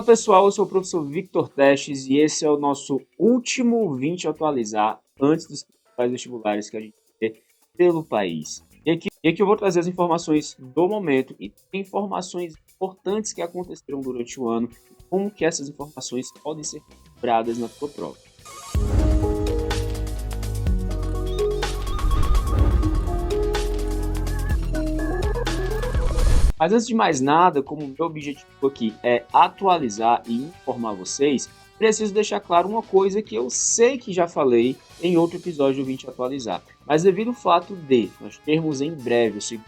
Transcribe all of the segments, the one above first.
Olá pessoal, eu sou o professor Victor Testes e esse é o nosso último 20 atualizar antes dos principais vestibulares que a gente vê pelo país. E aqui eu vou trazer as informações do momento e informações importantes que aconteceram durante o ano e como que essas informações podem ser cobradas na sua prova. Mas antes de mais nada, como o meu objetivo aqui é atualizar e informar vocês, preciso deixar claro uma coisa que eu sei que já falei em outro episódio do 20 Atualizar. Mas devido ao fato de nós termos em breve o segundo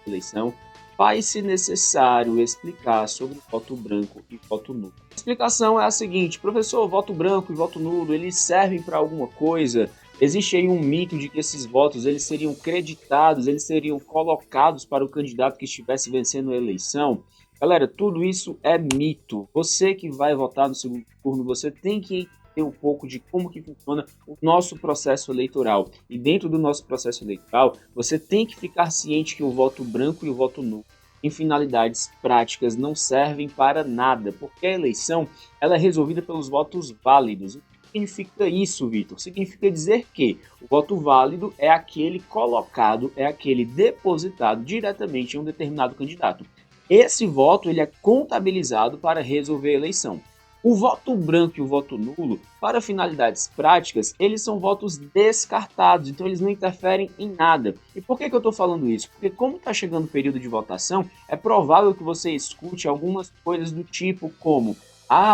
eleição, faz-se necessário explicar sobre voto branco e voto nulo. A explicação é a seguinte: professor, voto branco e voto nulo, eles servem para alguma coisa? Existe aí um mito de que esses votos eles seriam creditados, eles seriam colocados para o candidato que estivesse vencendo a eleição. Galera, tudo isso é mito. Você que vai votar no segundo turno, você tem que entender um pouco de como que funciona o nosso processo eleitoral. E dentro do nosso processo eleitoral, você tem que ficar ciente que o voto branco e o voto nulo, em finalidades práticas, não servem para nada, porque a eleição ela é resolvida pelos votos válidos. Significa isso, Vitor? Significa dizer que o voto válido é aquele colocado, é aquele depositado diretamente em um determinado candidato. Esse voto ele é contabilizado para resolver a eleição. O voto branco e o voto nulo, para finalidades práticas, eles são votos descartados, então eles não interferem em nada. E por que eu estou falando isso? Porque como está chegando o período de votação, é provável que você escute algumas coisas do tipo como: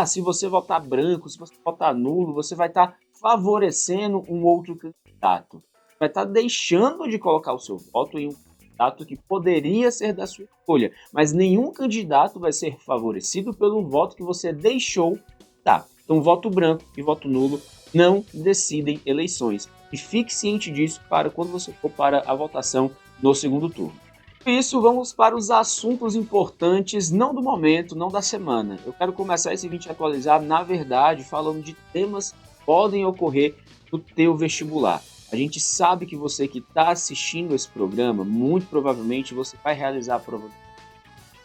se você votar branco, se você votar nulo, você vai estar favorecendo um outro candidato. Vai estar deixando de colocar o seu voto em um candidato que poderia ser da sua escolha, mas nenhum candidato vai ser favorecido pelo voto que você deixou dar. Então, voto branco e voto nulo não decidem eleições. E fique ciente disso para quando você for para a votação no segundo turno. Por isso, vamos para os assuntos importantes, não do momento, não da semana. Eu quero começar esse vídeo atualizar, na verdade, falando de temas que podem ocorrer no teu vestibular. A gente sabe que você que está assistindo esse programa, muito provavelmente você vai realizar a prova.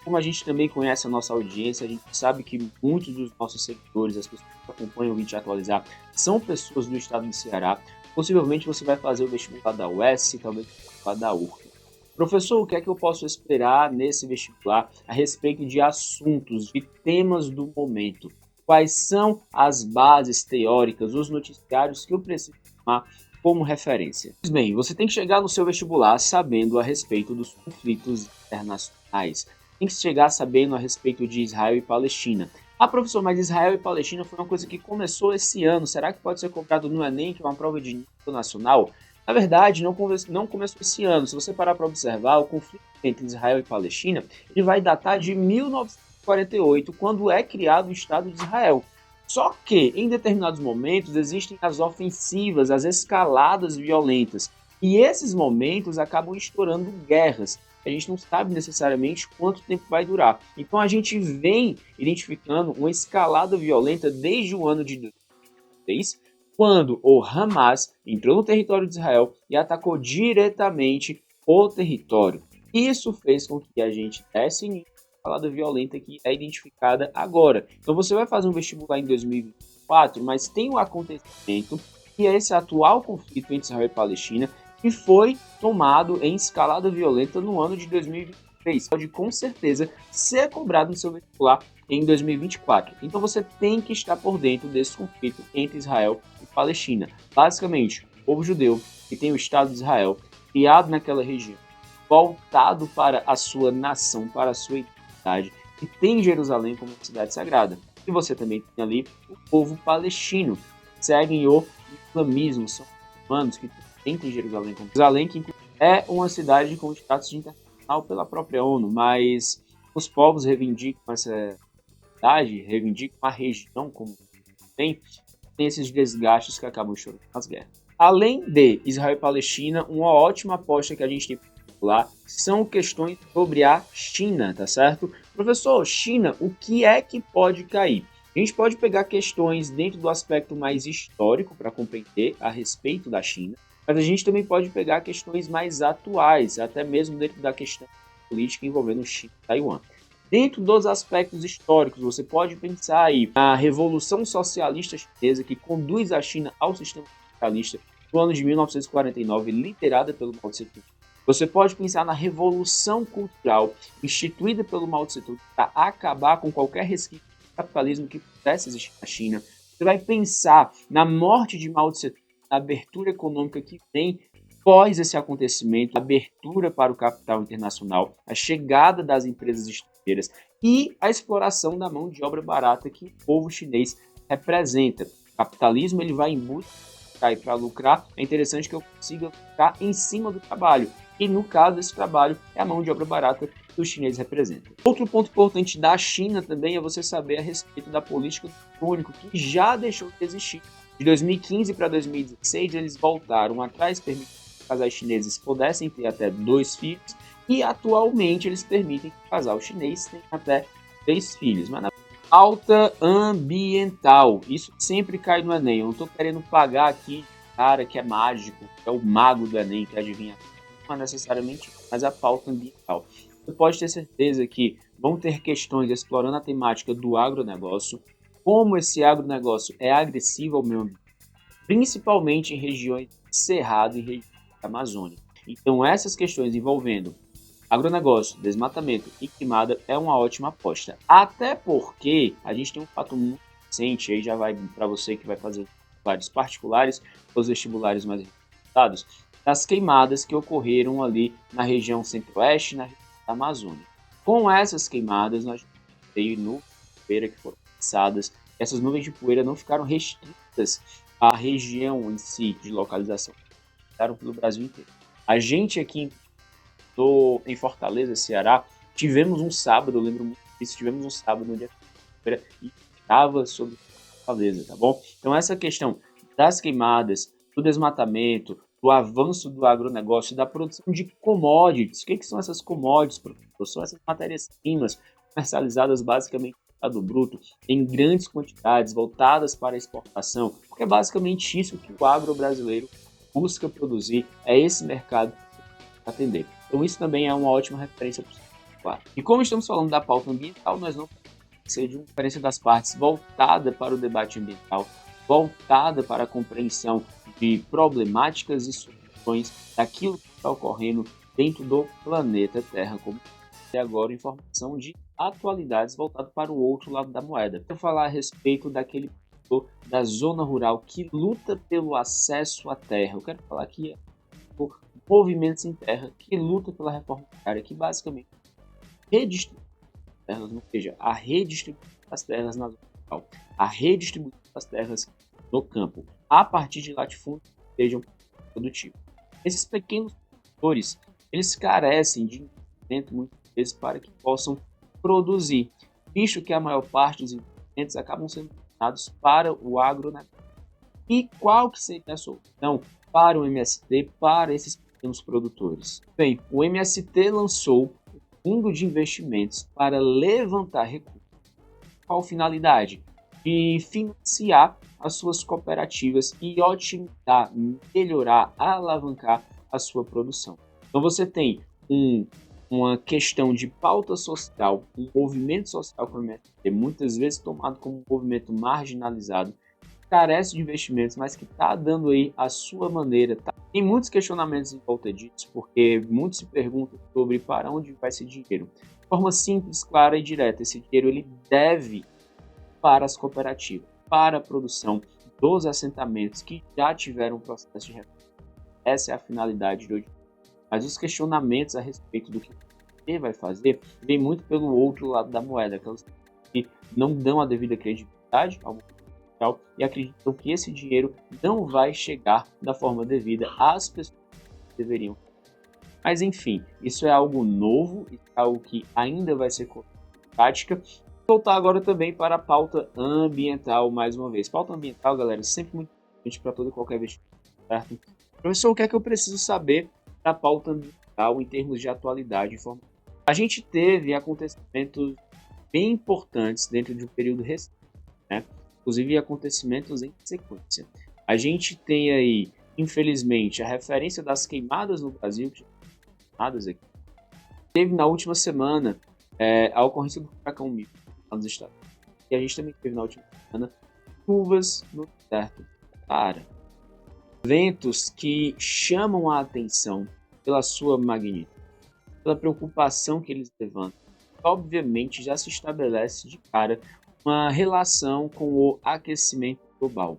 Como a gente também conhece a nossa audiência, a gente sabe que muitos dos nossos seguidores, as pessoas que acompanham o vídeo atualizar, são pessoas do estado do Ceará. Possivelmente você vai fazer o vestibular da UES, talvez o vestibular da URF. Professor, o que é que eu posso esperar nesse vestibular a respeito de assuntos, de temas do momento? Quais são as bases teóricas, os noticiários que eu preciso tomar como referência? Pois bem, você tem que chegar no seu vestibular sabendo a respeito dos conflitos internacionais. Tem que chegar sabendo a respeito de Israel e Palestina. Professor, mas Israel e Palestina foi uma coisa que começou esse ano. Será que pode ser cobrado no Enem, que é uma prova de nível nacional? Na verdade, não começou esse ano. Se você parar para observar, o conflito entre Israel e Palestina ele vai datar de 1948, quando é criado o Estado de Israel. Só que, em determinados momentos, existem as ofensivas, as escaladas violentas. E esses momentos acabam estourando guerras. A gente não sabe necessariamente quanto tempo vai durar. Então a gente vem identificando uma escalada violenta desde o ano de 2006, quando o Hamas entrou no território de Israel e atacou diretamente o território. Isso fez com que a gente desse início à escalada violenta que é identificada agora. Então você vai fazer um vestibular em 2024, mas tem um acontecimento que é esse atual conflito entre Israel e Palestina, que foi tomado em escalada violenta no ano de 2023. Pode com certeza ser cobrado no seu vestibular em 2024. Então você tem que estar por dentro desse conflito entre Israel e Palestina. Basicamente, o povo judeu que tem o Estado de Israel criado naquela região, voltado para a sua nação, para a sua identidade, e tem Jerusalém como cidade sagrada. E você também tem ali o povo palestino, que seguem o islamismo, são humanos que tem Jerusalém como Jerusalém, que é uma cidade com status internacional pela própria ONU, mas os povos reivindicam essa cidade, reivindicam a região como tem esses desgastes que acabam chorando nas guerras. Além de Israel e Palestina, uma ótima aposta que a gente tem lá são questões sobre a China, tá certo? Professor, China, o que é que pode cair? A gente pode pegar questões dentro do aspecto mais histórico para compreender a respeito da China, mas a gente também pode pegar questões mais atuais, até mesmo dentro da questão política envolvendo China e Taiwan. Dentro dos aspectos históricos, você pode pensar aí na Revolução Socialista Chinesa, que conduz a China ao sistema capitalista no ano de 1949, liderada pelo Mao Tse-tung. Você pode pensar na Revolução Cultural, instituída pelo Mao Tse-tung para acabar com qualquer resquício de capitalismo que pudesse existir na China. Você vai pensar na morte de Mao Tse-tung, na abertura econômica que vem após esse acontecimento, a abertura para o capital internacional, a chegada das empresas estrangeiras e a exploração da mão de obra barata que o povo chinês representa. O capitalismo ele vai em busca para lucrar, é interessante que eu consiga lucrar em cima do trabalho. E no caso desse trabalho, é a mão de obra barata que os chineses representam. Outro ponto importante da China também é você saber a respeito da política do filho único, que já deixou de existir. De 2015 para 2016, eles voltaram atrás, permitindo que casais chineses pudessem ter até 2 filhos, e atualmente eles permitem que o casal chinês tenha até 3 filhos. Mas na pauta ambiental, isso sempre cai no Enem. Eu não estou querendo pagar aqui cara que é mágico, que é o mago do Enem, que adivinha, não é necessariamente, mas a pauta ambiental. Você pode ter certeza que vão ter questões explorando a temática do agronegócio, como esse agronegócio é agressivo ao meio ambiente, principalmente em regiões de cerrado e regiões da Amazônia. Então essas questões envolvendo agronegócio, desmatamento e queimada é uma ótima aposta. Até porque a gente tem um fato muito recente, aí já vai para você que vai fazer vestibulares particulares, os vestibulares mais resultados, das queimadas que ocorreram ali na região centro-oeste e na região da Amazônia. Com essas queimadas, nós temos nuvens de poeira que foram fixadas. Essas nuvens de poeira não ficaram restritas à região em si de localização, ficaram pelo Brasil inteiro. A gente aqui em Fortaleza, Ceará, tivemos um sábado, eu lembro muito disso, tivemos um sábado no dia e estava sobre Fortaleza, tá bom? Então essa questão das queimadas, do desmatamento, do avanço do agronegócio, da produção de commodities. O que são essas commodities, professor? São essas matérias-primas comercializadas basicamente no mercado bruto, em grandes quantidades, voltadas para a exportação, porque é basicamente isso que o agro brasileiro busca produzir, é esse mercado que atender. Então isso também é uma ótima referência para o claro. E como estamos falando da pauta ambiental, nós não podemos ser de uma referência das partes voltada para o debate ambiental, voltada para a compreensão de problemáticas e soluções daquilo que está ocorrendo dentro do planeta Terra, como e agora informação de atualidades voltado para o outro lado da moeda. Quero falar a respeito daquele da zona rural que luta pelo acesso à terra. Eu quero falar aqui por movimentos em terra que luta pela reforma agrária, que basicamente redistribui as terras, ou seja, a redistribuição das terras na zona rural, a redistribuição das terras no campo, a partir de latifúndios que sejam produtivos. Esses pequenos produtores, eles carecem de investimento muitas vezes para que possam produzir, visto que a maior parte dos investimentos acabam sendo destinados para o agronegócio. E qual que seria a solução para o MST, para esses pequenos produtores? Bem, o MST lançou um fundo de investimentos para levantar recursos. Qual finalidade? De financiar as suas cooperativas e otimizar, melhorar, alavancar a sua produção. Então você tem uma questão de pauta social, um movimento social como o MST, muitas vezes tomado como um movimento marginalizado, carece de investimentos, mas que está dando aí a sua maneira. Tá? Tem muitos questionamentos em volta disso, porque muitos se perguntam sobre para onde vai esse dinheiro. De forma simples, clara e direta, esse dinheiro ele deve para as cooperativas, para a produção dos assentamentos que já tiveram um processo de reforma. Essa é a finalidade de hoje. Mas os questionamentos a respeito do que você vai fazer vem muito pelo outro lado da moeda, aquelas que não dão a devida credibilidade ao movimento e acreditam que esse dinheiro não vai chegar da forma devida às pessoas que deveriam. Mas enfim, isso é algo novo, é algo que ainda vai ser colocado em prática. Vou voltar agora também para a pauta ambiental mais uma vez. Pauta ambiental, galera, sempre muito importante para todo e qualquer vestibular, certo? Professor, o que é que eu preciso saber da pauta ambiental em termos de atualidade e informação? A gente teve acontecimentos bem importantes dentro de um período recente, né? Inclusive acontecimentos em sequência. A gente tem aí, infelizmente, a referência das queimadas no Brasil, que queimadas aqui. Teve na última semana, 2 queimadas, 2 a ocorrência do furacão Milton lá nos Estados Unidos. E a gente também teve na última semana chuvas no deserto do Saara. Ventos que chamam a atenção pela sua magnitude, pela preocupação que eles levantam. Obviamente já se estabelece de cara uma relação com o aquecimento global.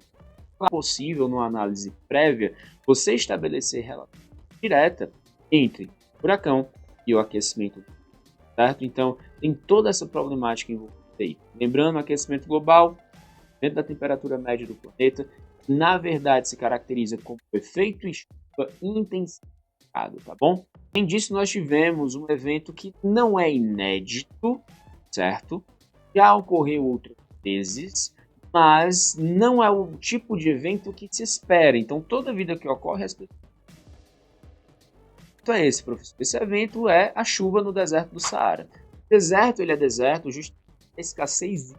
É possível, numa análise prévia, você estabelecer relação direta entre o furacão e o aquecimento, certo? Então, tem toda essa problemática envolvida aí. Lembrando, o aquecimento global, dentro da temperatura média do planeta, na verdade se caracteriza como efeito estufa intensificado, tá bom? Além disso, nós tivemos um evento que não é inédito, certo? Já ocorreu outras vezes, mas não é o tipo de evento que se espera. Então, toda vida que ocorre, as pessoas... Então é esse, professor. Esse evento é a chuva no deserto do Saara. O deserto, ele é deserto justamente a escassez,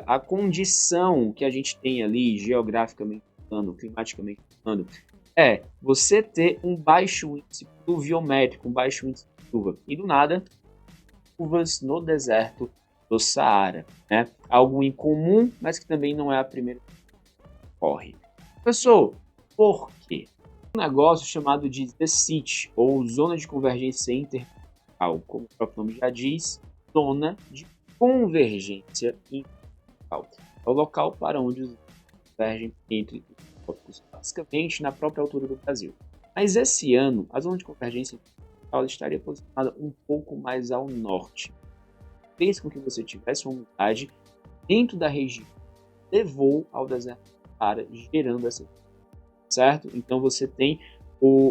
a condição que a gente tem ali, geograficamente falando, climaticamente falando, é você ter um baixo índice pluviométrico, um baixo índice de chuva. E do nada, chuvas no deserto do Saara, né? Algo incomum, mas que também não é a primeira que ocorre. Professor, por quê? Um negócio chamado de ZSIT, ou Zona de Convergência Intertropical, como o próprio nome já diz, Zona de Convergência Intertropical. É o local para onde os convergem entre os trópicos, basicamente na própria altura do Brasil. Mas esse ano, a Zona de Convergência Intertropical estaria posicionada um pouco mais ao norte. Fez com que você tivesse uma umidade dentro da região que levou ao deserto do Saara, gerando essa, certo? Então você tem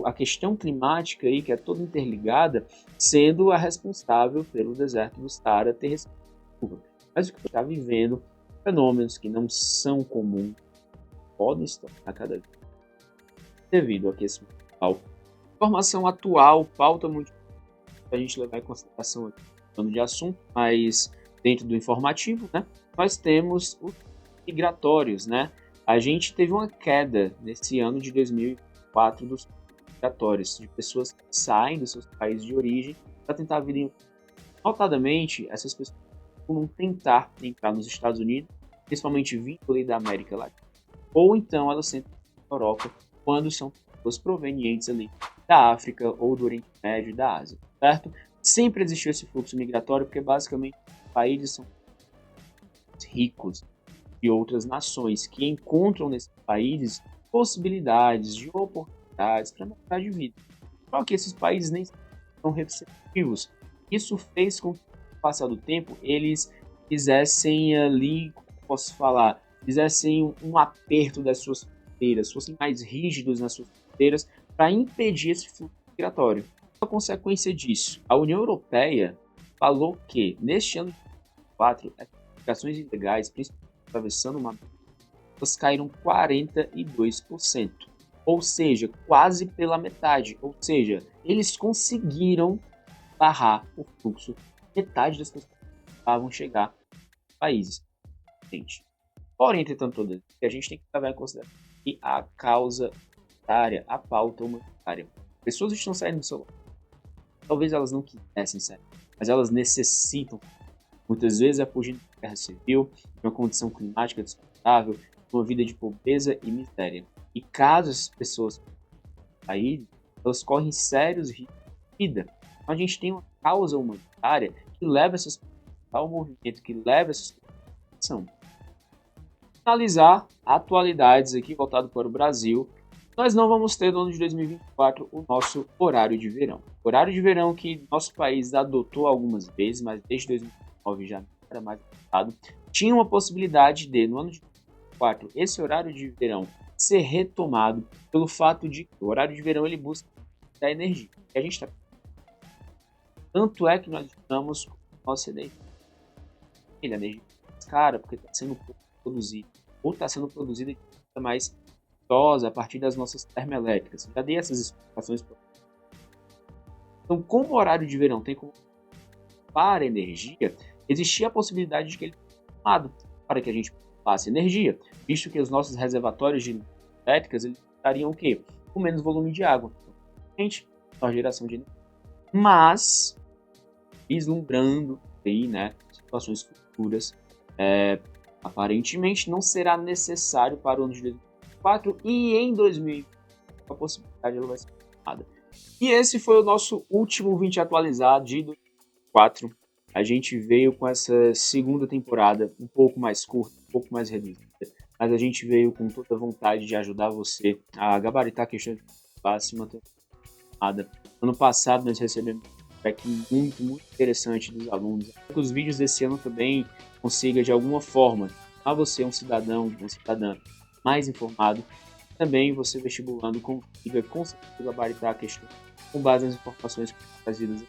a questão climática aí, que é toda interligada, sendo a responsável pelo deserto do Saara ter recebido chuva. Mas o que você está vivendo, fenômenos que não são comuns, podem estar a cada vez devido ao aquecimento global. Informação atual, pauta muito para a gente levar em consideração aqui, falando de assunto, mas dentro do informativo, né, nós temos os migratórios, né? A gente teve uma queda nesse ano de 2004 dos migratórios, de pessoas que saem dos seus países de origem para tentar vir em... Notadamente, essas pessoas vão tentar entrar nos Estados Unidos, principalmente vindo ali da América Latina, ou então elas entram na Europa, quando são pessoas provenientes ali da África ou do Oriente Médio e da Ásia, certo? Sempre existiu esse fluxo migratório, porque basicamente os países são ricos de outras nações que encontram nesses países possibilidades de oportunidades para melhorar de vida. Só que esses países nem são receptivos. Isso fez com que, no passar do tempo, eles fizessem ali, como posso falar, fizessem um aperto das suas fronteiras, fossem mais rígidos nas suas fronteiras para impedir esse fluxo migratório. A consequência disso, a União Europeia falou que, neste ano de 2024, as migrações ilegais, principalmente atravessando uma, elas caíram 42%, ou seja, quase pela metade, ou seja, eles conseguiram barrar o fluxo, metade das pessoas que estavam chegar aos países. Gente, porém, entretanto, a gente tem que levar em consideração que a causa humanitária, a pauta humanitária, pessoas estão saindo do seu lugar. Talvez elas não quisessem sair, mas elas necessitam. Muitas vezes é fugindo de guerra civil, de uma condição climática desconfortável, de uma vida de pobreza e miséria. E caso essas pessoas saírem, elas correm sérios riscos de vida. Então a gente tem uma causa humanitária que leva essas pessoas ao movimento, que leva essas pessoas à ação. Analisar atualidades aqui voltado para o Brasil, nós não vamos ter no ano de 2024 o nosso horário de verão. Horário de verão que nosso país adotou algumas vezes, mas desde 2009 já não era mais adotado. Tinha uma possibilidade de, no ano de 2024, esse horário de verão ser retomado pelo fato de que o horário de verão ele busca a energia. E a gente está... Tanto é que nós estamos com a nossa energia. A energia mais cara porque está sendo produzida, ou está sendo produzida de forma mais a partir das nossas termoelétricas. Já dei essas explicações. Então, como o horário de verão tem como para energia, existia a possibilidade de que ele fosse tomado para que a gente passe energia, visto que os nossos reservatórios de elétricas eles estariam o quê? Com menos volume de água. Então, a geração de energia. Mas, vislumbrando aí, né, situações futuras. Aparentemente não será necessário para o ano de 2024 e em 2020 a possibilidade ela vai ser tomada. E esse foi o nosso último 20 atualizado de 2024. A gente veio com essa segunda temporada um pouco mais curta, um pouco mais reduzida, mas a gente veio com toda a vontade de ajudar você a gabaritar questões de se manter nada. Ano passado nós recebemos um feedback muito interessante dos alunos. Que os vídeos desse ano também consiga de alguma forma tornar você um cidadão, uma cidadã mais informado. Também você vestibulando consiga conseguir gabaritar a questão com base nas informações trazidas.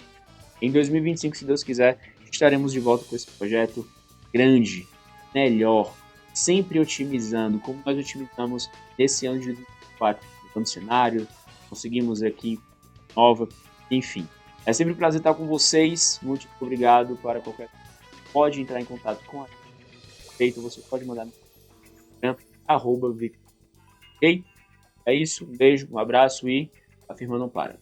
Em 2025, se Deus quiser, estaremos de volta com esse projeto grande, melhor, sempre otimizando, como nós otimizamos nesse ano de 2024. Mudamos cenário, conseguimos aqui nova, enfim. É sempre um prazer estar com vocês. Muito obrigado. Para qualquer pode entrar em contato com a feito, você pode mandar no Instagram, @Victor. Ok? É isso, um beijo, um abraço e a firma não para.